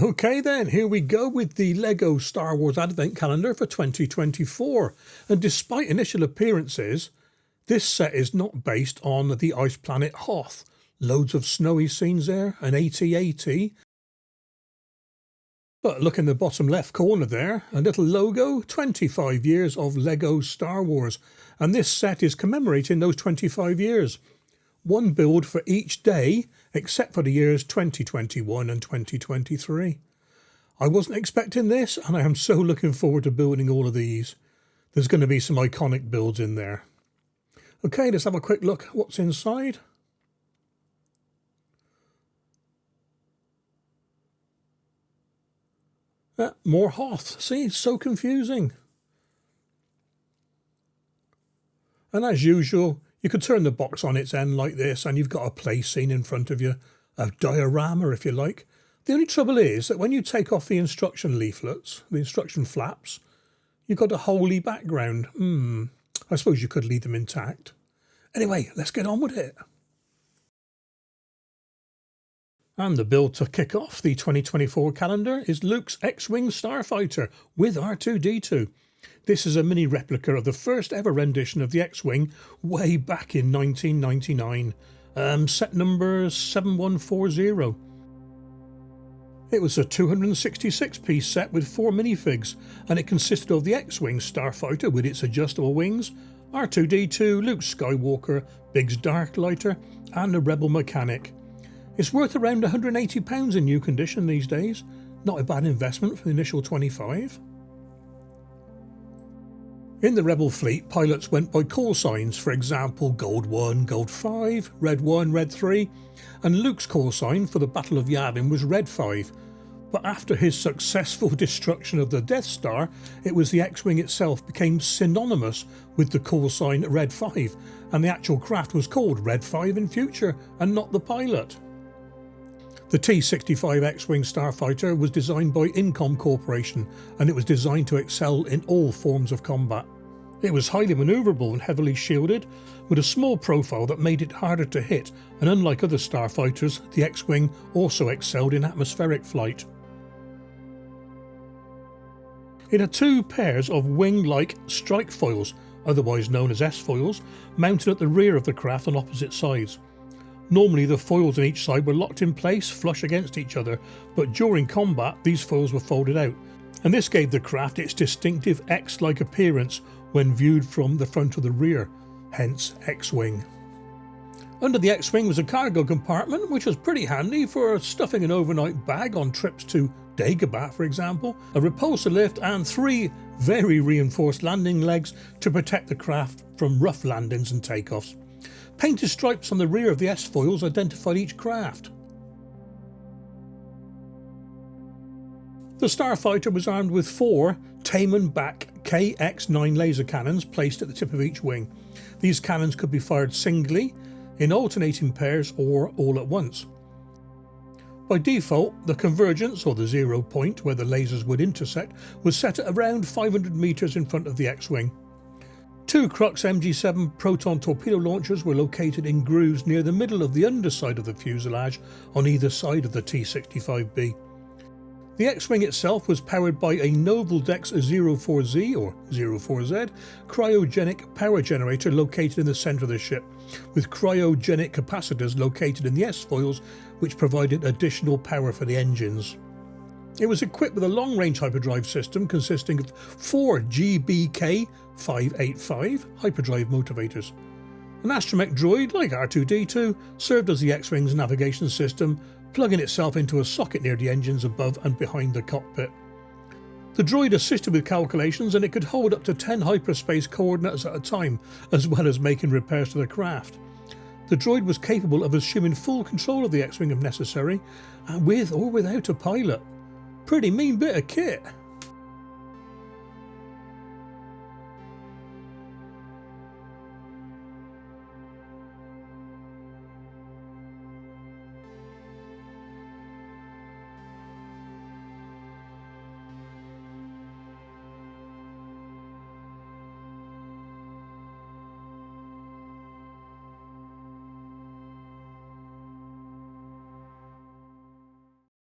Okay then, here we go with the LEGO Star Wars Advent Calendar for 2024. And despite initial appearances, this set is not based on the ice planet Hoth. Loads of snowy scenes there, an AT-AT. But look in the bottom left corner there, a little logo, 25 years of LEGO Star Wars. And this set is commemorating those 25 years. One build for each day, except for the years 2021 and 2023. I wasn't expecting this, and I am so looking forward to building all of these. There's going to be some iconic builds in there. Okay, let's have a quick look at what's inside. More Hoth. See, it's so confusing. And as usual, you could turn the box on its end like this and you've got a play scene in front of you, a diorama if you like. The only trouble is that when you take off the instruction leaflets, the instruction flaps, you've got a holy background. I suppose you could leave them intact. Anyway, let's get on with it. And the build to kick off the 2024 calendar is Luke's X-Wing Starfighter with R2-D2. This is a mini replica of the first ever rendition of the X-Wing way back in 1999, set number 7140. It was a 266-piece set with 4 minifigs, and it consisted of the X-Wing Starfighter with its adjustable wings, R2-D2, Luke Skywalker, Biggs Darklighter, and a Rebel mechanic. It's worth around £180 in new condition these days. Not a bad investment for the initial 25. In the Rebel fleet, pilots went by call signs, for example Gold 1, Gold 5, Red 1, Red 3, and Luke's call sign for the Battle of Yavin was Red 5. But after his successful destruction of the Death Star, it was the X-Wing itself became synonymous with the call sign Red 5, and the actual craft was called Red 5 in future, and not the pilot. The T-65 X-Wing Starfighter was designed by Incom Corporation, and it was designed to excel in all forms of combat. It was highly manoeuvrable and heavily shielded, with a small profile that made it harder to hit, and unlike other starfighters, the X-Wing also excelled in atmospheric flight. It had 2 pairs of wing-like strike foils, otherwise known as S-foils, mounted at the rear of the craft on opposite sides. Normally the foils on each side were locked in place flush against each other, but during combat these foils were folded out, and this gave the craft its distinctive X-like appearance when viewed from the front or the rear, hence X-Wing. Under the X-Wing was a cargo compartment, which was pretty handy for stuffing an overnight bag on trips to Dagobah, for example, a repulsor lift and 3 very reinforced landing legs to protect the craft from rough landings and takeoffs. Painted stripes on the rear of the S-foils identified each craft. The Starfighter was armed with 4 Taman Back KX-9 laser cannons placed at the tip of each wing. These cannons could be fired singly, in alternating pairs, or all at once. By default, the convergence, or the 0 point where the lasers would intersect, was set at around 500 metres in front of the X-Wing. 2 Crux MG7 proton torpedo launchers were located in grooves near the middle of the underside of the fuselage on either side of the T-65B. The X-Wing itself was powered by a Novaldex 04Z or 04Z cryogenic power generator located in the centre of the ship, with cryogenic capacitors located in the S-foils which provided additional power for the engines. It was equipped with a long-range hyperdrive system consisting of 4 GBK-585 hyperdrive motivators. An astromech droid, like R2-D2, served as the X-Wing's navigation system, plugging itself into a socket near the engines above and behind the cockpit. The droid assisted with calculations, and it could hold up to 10 hyperspace coordinates at a time, as well as making repairs to the craft. The droid was capable of assuming full control of the X-Wing if necessary, with or without a pilot. Pretty mean bit of kit.